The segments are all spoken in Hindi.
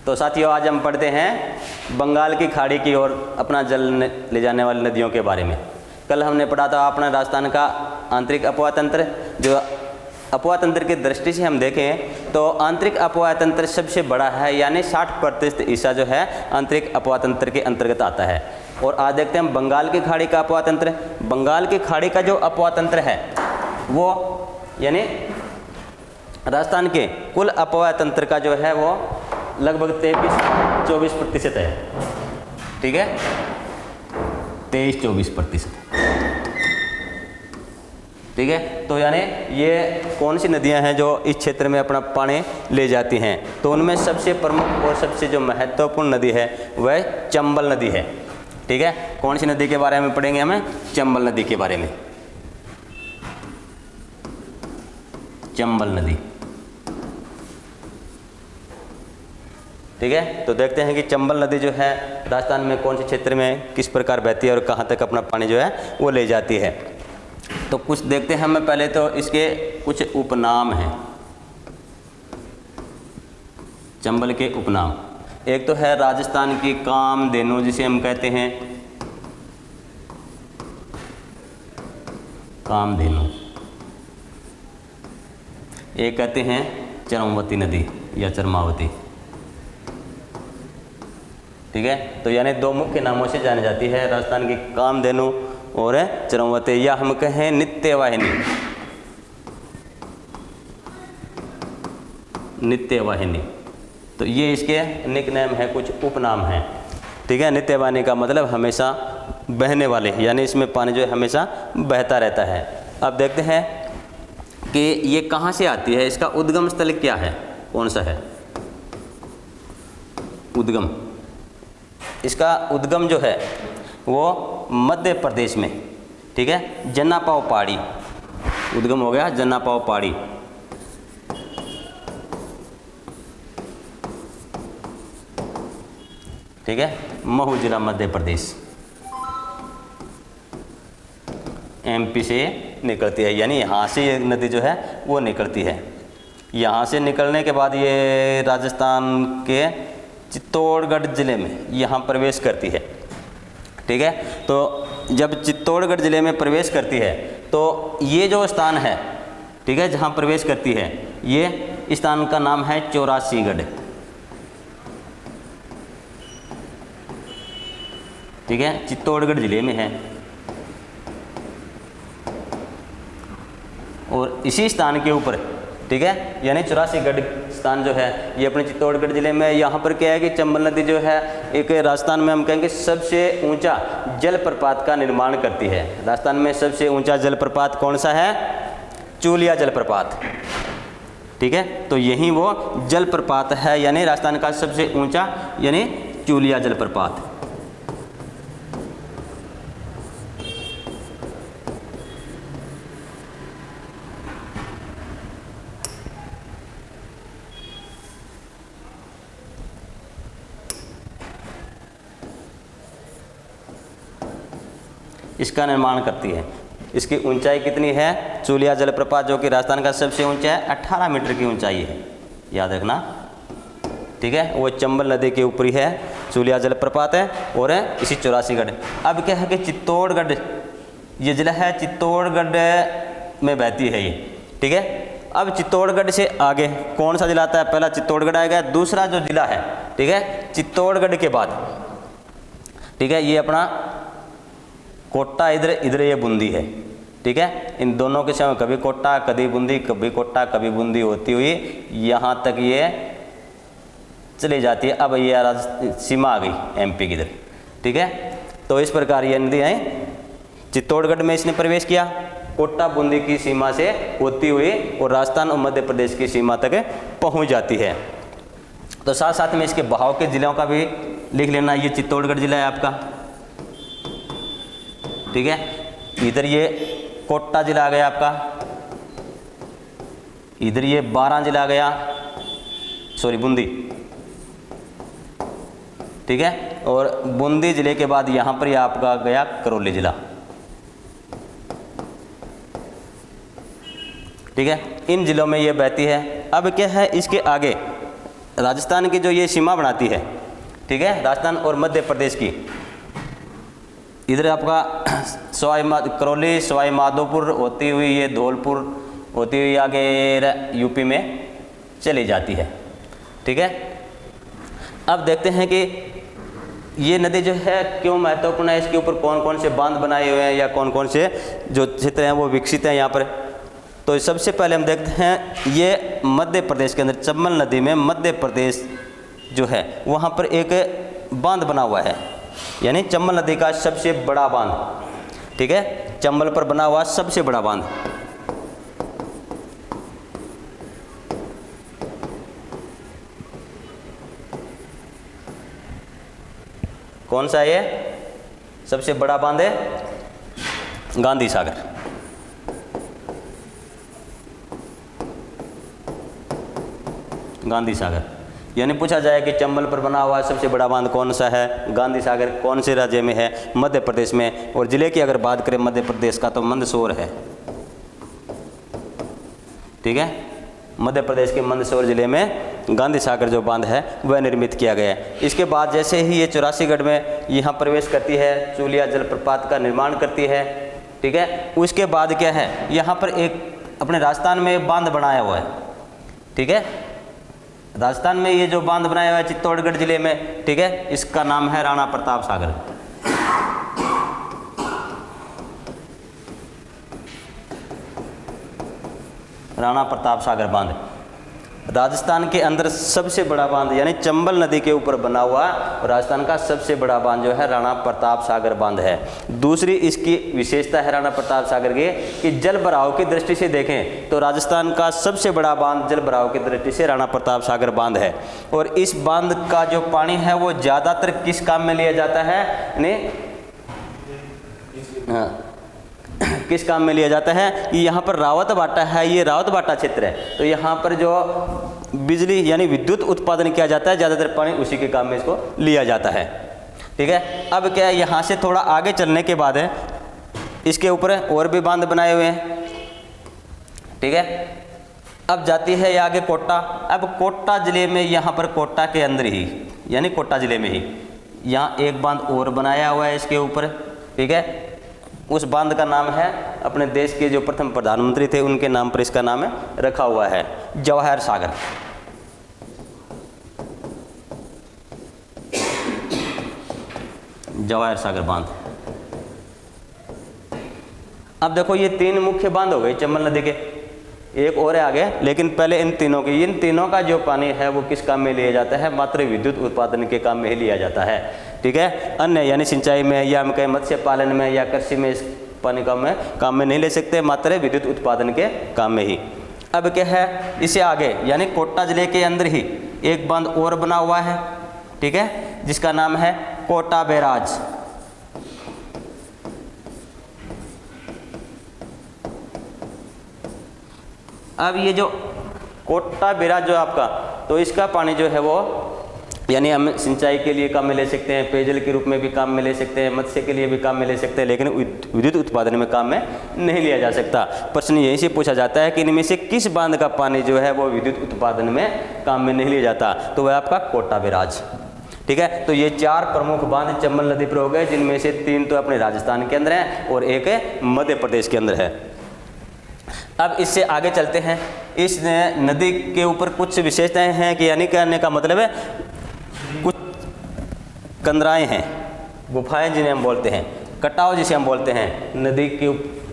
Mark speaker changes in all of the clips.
Speaker 1: तो साथियों आज हम पढ़ते हैं बंगाल की खाड़ी की ओर अपना जल ले जाने वाली नदियों के बारे में। कल हमने पढ़ा था अपने राजस्थान का आंतरिक अपवाह तंत्र। जो अपवाह तंत्र की दृष्टि से हम देखें तो आंतरिक अपवाह तंत्र सबसे बड़ा है, यानी 60% हिस्सा जो है आंतरिक अपवाह तंत्र के अंतर्गत आता है। और आज देखते हैं बंगाल की खाड़ी का अपवाह तंत्र। बंगाल की खाड़ी का जो अपवाह तंत्र है वो यानी राजस्थान के कुल अपवाह तंत्र का जो है वो लगभग 23-24% है। ठीक है, 23-24%। ठीक है, तो यानी ये कौन सी नदियां हैं जो इस क्षेत्र में अपना पानी ले जाती हैं, तो उनमें सबसे प्रमुख और सबसे जो महत्वपूर्ण नदी है वह चंबल नदी है। ठीक है, कौन सी नदी के बारे में पढ़ेंगे हमें? चंबल नदी के बारे में। चंबल नदी। ठीक है, तो देखते हैं कि चंबल नदी जो है राजस्थान में कौन से क्षेत्र में किस प्रकार बहती है और कहाँ तक अपना पानी जो है वो ले जाती है। तो कुछ देखते हैं हमें पहले तो इसके कुछ उपनाम हैं। चंबल के उपनाम एक तो है राजस्थान की कामधेनु जिसे हम कहते हैं कामधेनु, एक कहते हैं चरमवती नदी या चरमावती। ठीक है, तो यानी दो मुख्य नामों से जानी जाती है, राजस्थान की कामधेनु और चरमवती, या हम कहें नित्यवाहिनी। नित्यवाहिनी, तो ये इसके निकनेम है, कुछ उपनाम हैं। ठीक है, नित्यवाहिनी का मतलब हमेशा बहने वाले, यानी इसमें पानी जो है हमेशा बहता रहता है। अब देखते हैं कि ये कहाँ से आती है, इसका उद्गम स्थल क्या है, कौन सा है उद्गम। इसका उद्गम जो है वो मध्य प्रदेश में। ठीक है, जन्नापाव पहाड़ी उद्गम हो गया, जन्नापाव पहाड़ी। ठीक है, महू जिला मध्य प्रदेश, एमपी से निकलती है, यानी यहाँ से ये नदी जो है वो निकलती है। यहाँ से निकलने के बाद ये राजस्थान के चित्तौड़गढ़ ज़िले में यहाँ प्रवेश करती है। ठीक है, तो जब चित्तौड़गढ़ ज़िले में प्रवेश करती है तो ये जो स्थान है, ठीक है, जहाँ प्रवेश करती है, ये स्थान का नाम है चौरासीगढ़। ठीक है, चित्तौड़गढ़ ज़िले में है। और इसी स्थान के ऊपर, ठीक है, यानी चौरासीगढ़ स्थान जो है ये अपने चित्तौड़गढ़ ज़िले में। यहाँ पर क्या है कि चंबल नदी जो है एक राजस्थान में हम कहेंगे सबसे ऊंचा जलप्रपात का निर्माण करती है। राजस्थान में सबसे ऊंचा जलप्रपात कौन सा है? चूलिया जलप्रपात। ठीक है, तो यही वो जलप्रपात है, यानी राजस्थान का सबसे ऊंचा यानी चूलिया जलप्रपात। इसका निर्माण करती है। इसकी ऊंचाई कितनी है? चूलिया जलप्रपात जो कि राजस्थान का सबसे ऊंचा है 18 मीटर की ऊंचाई है, याद रखना। ठीक है, वो चंबल नदी के ऊपर ही है, चूलिया जलप्रपात है और इसी चौरासीगढ़। अब क्या है कि चित्तौड़गढ़ ये जिला है, चित्तौड़गढ़ में बहती है ये। ठीक है, अब चित्तौड़गढ़ से आगे कौन सा जिला आता है? पहला चित्तौड़गढ़ आएगा, दूसरा जो जिला है, ठीक है, चित्तौड़गढ़ के बाद, ठीक है, ये अपना कोट्टा, इधर ये बूंदी है। ठीक है, इन दोनों के समय कभी कोट्टा कभी बूंदी, कभी कोट्टा कभी बूंदी होती हुई यहाँ तक ये चली जाती है। अब ये सीमा आ गई एमपी की इधर। ठीक है, तो इस प्रकार ये नदी है, चित्तौड़गढ़ में इसने प्रवेश किया, कोट्टा बूंदी की सीमा से होती हुई और राजस्थान और मध्य प्रदेश की सीमा तक पहुँच जाती है। तो साथ साथ में इसके बहाव के जिलों का भी लिख लेना। ये चित्तौड़गढ़ जिला है आपका। ठीक है, इधर ये कोट्टा जिला आ गया आपका, इधर ये 12 जिला आ गया, सॉरी बूंदी। ठीक है, और बूंदी जिले के बाद यहाँ पर ये आपका गया करौली जिला। ठीक है, इन जिलों में ये बहती है। अब क्या है, इसके आगे राजस्थान की जो ये सीमा बनाती है, ठीक है, राजस्थान और मध्य प्रदेश की, इधर आपका करौली सवाई माधोपुर होती हुई ये धौलपुर होती हुई आगे यूपी में चली जाती है, ठीक है। अब देखते हैं कि ये नदी जो है क्यों महत्वपूर्ण है, इसके ऊपर कौन कौन से बांध बनाए हुए हैं या कौन कौन से जो क्षेत्र हैं वो विकसित हैं यहाँ पर। तो सबसे पहले हम देखते हैं ये मध्य प्रदेश के अंदर चंबल नदी में मध्य प्रदेश जो है वहाँ पर एक बांध बना हुआ है, यानी चंबल नदी का सबसे बड़ा बांध, ठीक है, चंबल पर बना हुआ सबसे बड़ा बांध। कौन सा है ये? सबसे बड़ा बांध है गांधी सागर। गांधी सागर, यानी पूछा जाए कि चंबल पर बना हुआ सबसे बड़ा बांध कौन सा है, गांधी सागर कौन से राज्य में है? मध्य प्रदेश में। और ज़िले की अगर बात करें मध्य प्रदेश का तो मंदसौर है, ठीक है, मध्य प्रदेश के मंदसौर ज़िले में गांधी सागर जो बांध है वह निर्मित किया गया है। इसके बाद जैसे ही ये 84गढ़ में यहाँ प्रवेश करती है, चूलिया जलप्रपात का निर्माण करती है, ठीक है, उसके बाद क्या है, यहाँ पर एक अपने राजस्थान में बांध बनाया हुआ है, ठीक है, राजस्थान में ये जो बांध बनाया हुआ है चित्तौड़गढ़ जिले में, ठीक है, इसका नाम है राणा प्रताप सागर। राणा प्रताप सागर बांध राजस्थान के अंदर सबसे बड़ा बांध, यानी चंबल नदी के ऊपर बना हुआ राजस्थान का सबसे बड़ा बांध जो है राणा प्रताप सागर बांध है। दूसरी इसकी विशेषता है राणा प्रताप सागर की कि जल भराव की दृष्टि से देखें तो राजस्थान का सबसे बड़ा बांध जल भराव की दृष्टि से राणा प्रताप सागर बांध है। और इस बांध का जो पानी है वो ज़्यादातर किस काम में लिया जाता है, यानी किस काम में लिया जाता है कि यहाँ पर रावत बाटा है, ये रावत बाटा क्षेत्र है, तो यहाँ पर जो बिजली यानी विद्युत उत्पादन किया जाता है, ज़्यादातर पानी उसी के काम में इसको लिया जाता है, ठीक है। अब क्या है, यहाँ से थोड़ा आगे चलने के बाद है इसके ऊपर और भी बांध बनाए हुए हैं, ठीक है। अब जाती है ये आगे कोटा। अब कोटा ज़िले में यहाँ पर कोटा के अंदर ही, यानी कोटा ज़िले में ही यहाँ एक बांध और बनाया हुआ है इसके ऊपर, ठीक है। उस बांध का नाम है, अपने देश के जो प्रथम प्रधानमंत्री थे उनके नाम पर इसका नाम है रखा हुआ है, जवाहर सागर। जवाहर सागर बांध। अब देखो ये तीन मुख्य बांध हो गए चंबल नदी के, एक और है आगे, लेकिन पहले इन तीनों का जो पानी है वो किस काम में लिया जाता है, मात्र विद्युत उत्पादन के काम में ही लिया जाता है, ठीक है। अन्य यानी सिंचाई में या हम कहें मत्स्य पालन में या कृषि में इस पानी काम में नहीं ले सकते, मात्र विद्युत उत्पादन के काम में ही। अब क्या है, इसे आगे यानी कोटा जिले के अंदर ही एक बांध और बना हुआ है, ठीक है, जिसका नाम है कोटा बैराज। अब ये जो कोटा बैराज जो आपका, तो इसका पानी जो है वो यानी हम सिंचाई के लिए काम में ले सकते हैं, पेयजल के रूप में भी काम में ले सकते हैं, मत्स्य के लिए भी काम में ले सकते हैं, लेकिन विद्युत उत्पादन में काम में नहीं लिया जा सकता। प्रश्न यहीं से पूछा जाता है कि इनमें से किस बांध का पानी जो है वो विद्युत उत्पादन में काम में नहीं लिया जाता, तो वह आपका कोटा बैराज, ठीक है। तो ये चार प्रमुख बांध चंबल नदी पर हो गए, जिनमें से तीन तो अपने राजस्थान के अंदर हैं और एक मध्य प्रदेश के अंदर है। अब इससे आगे चलते हैं। इस नदी के ऊपर कुछ विशेषताएं हैं कि यानी कहने का मतलब है कुछ कंदराएं हैं, गुफाएं जिन्हें हम बोलते हैं, कटाव जिसे हम बोलते हैं, नदी के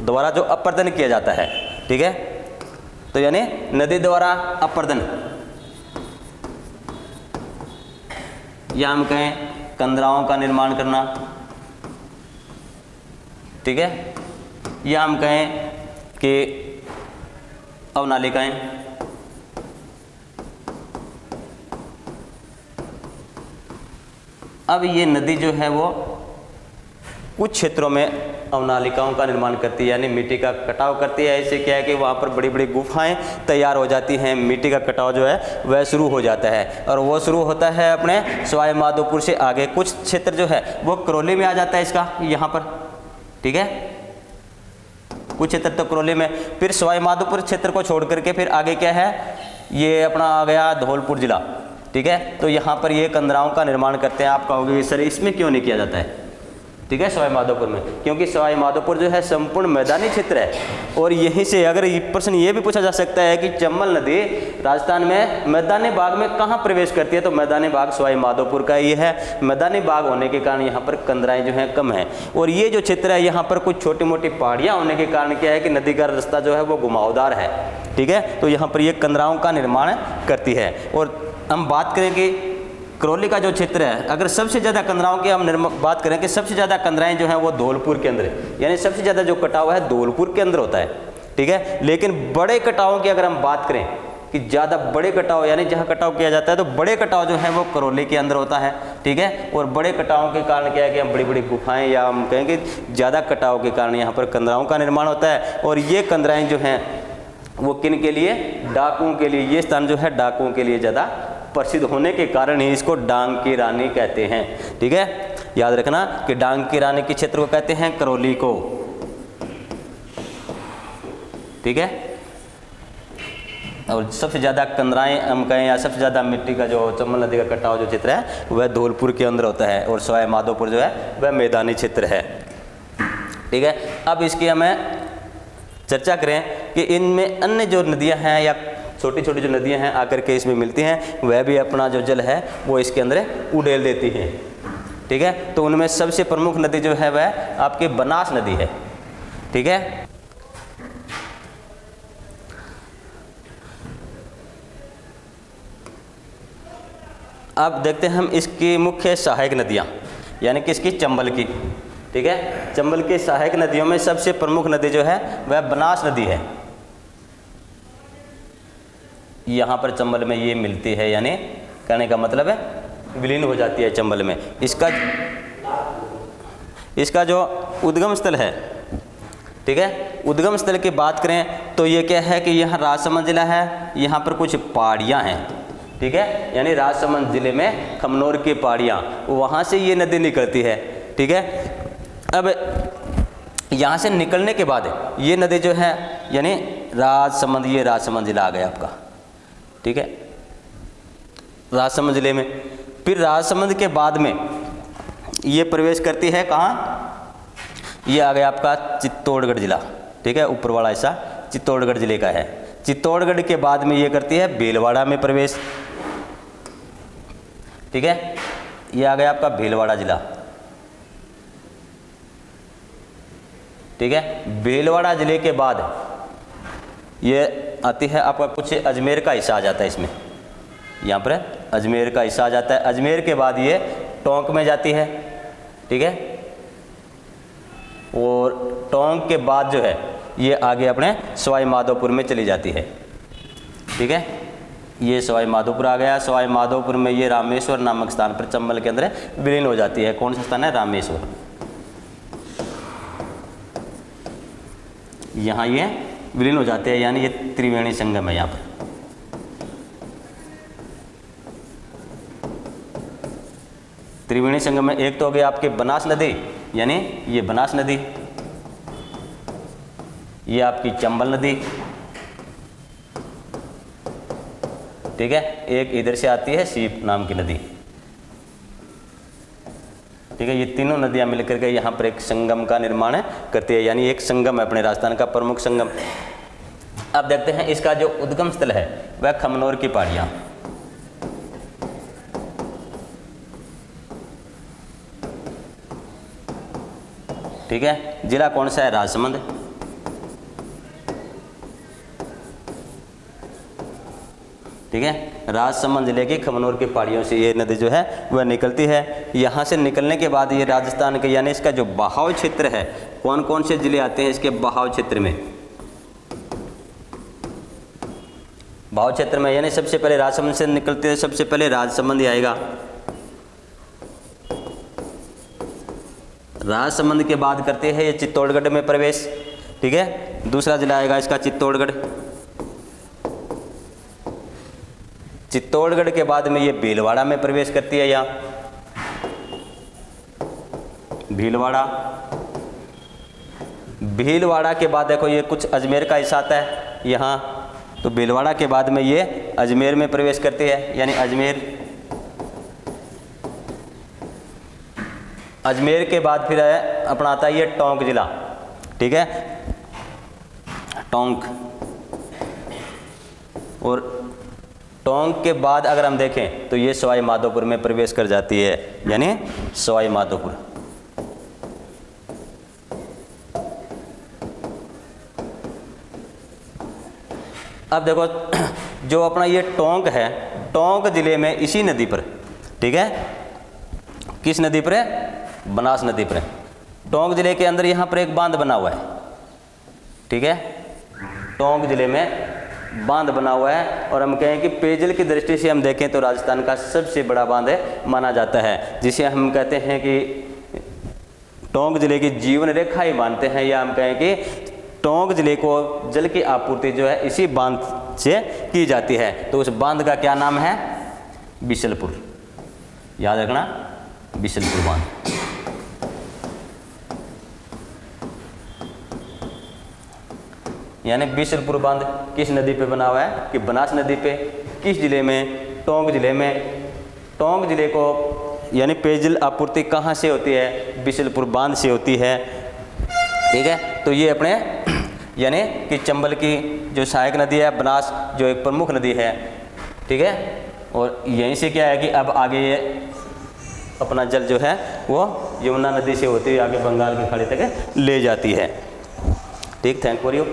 Speaker 1: द्वारा जो अपर्दन किया जाता है, ठीक है। तो यानी नदी द्वारा अपर्दन, या हम कहें कंदराओं का निर्माण करना, ठीक है, या हम कहें कि अवनालिकाएं, अब ये नदी जो है वो कुछ क्षेत्रों में अवनालिकाओं का निर्माण करती है, यानी मिट्टी का कटाव करती है। इससे क्या है कि वहाँ पर बड़ी बड़ी गुफाएं तैयार हो जाती हैं, मिट्टी का कटाव जो है वह शुरू हो जाता है, और वो शुरू होता है अपने सवाई माधोपुर से आगे। कुछ क्षेत्र जो है वो करौली में आ जाता है इसका, यहाँ पर, ठीक है, कुछ क्षेत्र तो करौली में, फिर सवाई माधोपुर क्षेत्र को छोड़ करके फिर आगे क्या है, ये अपना आ गया धौलपुर जिला, ठीक है। तो यहाँ पर ये कंदराओं का निर्माण करते हैं। आप कहोगे सर इसमें क्यों नहीं किया जाता है, ठीक है, सवाई माधोपुर में, क्योंकि सवाई माधोपुर जो है संपूर्ण मैदानी क्षेत्र है। और यहीं से अगर प्रश्न ये भी पूछा जा सकता है कि चंबल नदी राजस्थान में मैदानी भाग में कहाँ प्रवेश करती है, तो मैदानी भाग सवाई माधोपुर का ये है। मैदानी भाग होने के कारण यहाँ पर कंदराएँ जो हैं कम है। और ये जो क्षेत्र है यहाँ पर कुछ छोटी मोटी पहाड़ियाँ होने के कारण क्या है कि नदी का रास्ता जो है वो घुमावदार है, ठीक है। तो यहाँ पर ये कंदराओं का निर्माण करती है। और हम बात करें कि करौली का जो क्षेत्र है, अगर सबसे ज़्यादा कंदराओं की हम बात करें कि सबसे ज़्यादा कंदराएँ जो हैं वो धौलपुर के अंदर है, यानी सबसे ज़्यादा जो कटाव है धौलपुर के अंदर होता है, ठीक है। लेकिन बड़े कटावों की अगर हम बात करें कि ज़्यादा बड़े कटाव यानी जहाँ कटाव किया जाता है, तो बड़े कटाव जो है वो करौली के अंदर होता है, ठीक है। और बड़े कटावों के कारण क्या है कि हम बड़ी बड़ी गुफाएँ या हम कहेंगे ज़्यादा कटाव के कारण यहाँ पर कंदराओं का निर्माण होता है। और ये कंदराएँ जो हैं वो किन के लिए, डाकुओं के लिए, ये स्थान जो है डाकुओं के लिए ज़्यादा प्रसिद्ध होने के कारण ही इसको डांग की रानी कहते हैं, ठीक है। याद रखना कि डांग की रानी के क्षेत्र को कहते हैं करौली को, ठीक है। और सबसे ज़्यादा कंदराएँ हम कहें या सबसे ज़्यादा मिट्टी का जो चंबल नदी का कटाव जो क्षेत्र है वह धौलपुर के अंदर होता है। और सवाई माधोपुर जो है वह मैदानी क्षेत्र है, ठीक है। अब इसकी हमें चर्चा करें कि इनमें अन्य जो नदियाँ हैं या छोटी छोटी जो नदियां हैं आकर के इसमें मिलती हैं, वह भी अपना जो जल है वो इसके अंदर उड़ेल देती हैं, ठीक है। तो उनमें सबसे प्रमुख नदी जो है वह आपकी बनास नदी है, ठीक है। अब देखते हैं हम इसकी मुख्य सहायक नदियां, यानी कि इसकी चंबल की, ठीक है। चंबल की सहायक नदियों में सबसे प्रमुख नदी जो है वह बनास नदी है। यहाँ पर चंबल में ये मिलती है, यानी कहने का मतलब है विलीन हो जाती है चंबल में। इसका जो उद्गम स्थल है, ठीक है, उद्गम स्थल की बात करें तो ये क्या है कि यहाँ राजसमंद जिला है, यहाँ पर कुछ पहाड़ियाँ हैं, ठीक है, यानी राजसमंद जिले में खमनोर की पहाड़ियाँ, वहाँ से ये नदी निकलती है, ठीक है। अब यहाँ से निकलने के बाद ये नदी जो है यानी राजसमंद, ये राजसमंद जिला आ गया आपका, ठीक है, राजसमंद जिले में। फिर राजसमंद के बाद में ये प्रवेश करती है कहाँ, ये आ गया आपका चित्तौड़गढ़ जिला, ठीक है, ऊपर वाला हिस्सा चित्तौड़गढ़ जिले का है। चित्तौड़गढ़ के बाद में ये करती है भीलवाड़ा में प्रवेश, ठीक है, ये आ गया आपका भीलवाड़ा जिला, ठीक है। भीलवाड़ा जिले के बाद ये आती है आपका कुछ अजमेर का हिस्सा आ जाता है इसमें, यहाँ पर अजमेर का हिस्सा आ जाता है। अजमेर के बाद ये टोंक में जाती है, ठीक है, और टोंक के बाद जो है ये आगे अपने सवाई माधोपुर में चली जाती है, ठीक है। ये सवाई माधोपुर आ गया। सवाई माधोपुर में ये रामेश्वर नामक स्थान पर चंबल के अंदर विलीन हो जाती है। कौन सा स्थान है, रामेश्वर, यहाँ ये विलीन हो जाते हैं, यानी ये त्रिवेणी संगम है यहाँ पर। त्रिवेणी संगम में एक तो हो गई आपकी बनास नदी, यानी ये बनास नदी, ये आपकी चंबल नदी, ठीक है, एक इधर से आती है सीप नाम की नदी, ठीक है। ये तीनों नदियां मिलकर के यहाँ पर एक संगम का निर्माण करती है, यानी एक संगम है अपने राजस्थान का प्रमुख संगम। अब देखते हैं इसका जो उद्गम स्थल है वह खमनोर की पहाड़ियाँ, ठीक है। जिला कौन सा है, राजसमंद, ठीक है। राजसमंद जिले की खमनोर की पहाड़ियों से ये नदी जो है वह निकलती है। यहाँ से निकलने के बाद ये राजस्थान के यानी इसका जो बहाव क्षेत्र है, कौन कौन से जिले आते हैं इसके बहाव क्षेत्र में, बहाव क्षेत्र में, यानी सबसे पहले राजसमंद से निकलते हैं, सबसे पहले राजसमंद ही आएगा। राजसमंद के बाद करते हैं ये चित्तौड़गढ़ में प्रवेश, ठीक है। दूसरा जिला आएगा इसका चित्तौड़गढ़। चित्तौड़गढ़ के बाद में ये भीलवाड़ा में प्रवेश करती है, यहाँ भीलवाड़ा। भीलवाड़ा के बाद देखो ये कुछ अजमेर का हिस्सा आता है यहाँ, तो भीलवाड़ा के बाद में ये अजमेर में प्रवेश करती है, यानी अजमेर, अजमेर के बाद फिर है अपना आता है ये टोंक जिला, ठीक है, टोंक। और टोंक के बाद अगर हम देखें तो ये सवाई माधोपुर में प्रवेश कर जाती है, यानी सवाई माधोपुर। अब देखो जो अपना ये टोंक है, टोंक जिले में इसी नदी पर, ठीक है, किस नदी पर है, बनास नदी पर है। टोंक जिले के अंदर यहाँ पर एक बांध बना हुआ है, ठीक है, टोंक जिले में बांध बना हुआ है। और हम कहें कि पेयजल की दृष्टि से हम देखें तो राजस्थान का सबसे बड़ा बांध माना जाता है, जिसे हम कहते हैं कि टोंक जिले की जीवन रेखा ही मानते हैं, या हम कहें कि टोंक जिले को जल की आपूर्ति जो है इसी बांध से की जाती है। तो उस बांध का क्या नाम है, बिशलपुर, याद रखना, बिशलपुर बांध। यानी बिशलपुर बांध किस नदी पे बना हुआ है, कि बनास नदी पे, किस जिले में, टोंक जिले में। टोंक जिले को यानी पेयजल आपूर्ति कहाँ से होती है, बिशलपुर बांध से होती है, ठीक है। तो ये अपने यानी कि चंबल की जो सहायक नदी है, बनास जो एक प्रमुख नदी है, ठीक है। और यहीं से क्या है कि अब आगे ये अपना जल जो है वो यमुना नदी से होती हुई आगे बंगाल की खाड़ी तक ले जाती है, ठीक। Thank for you.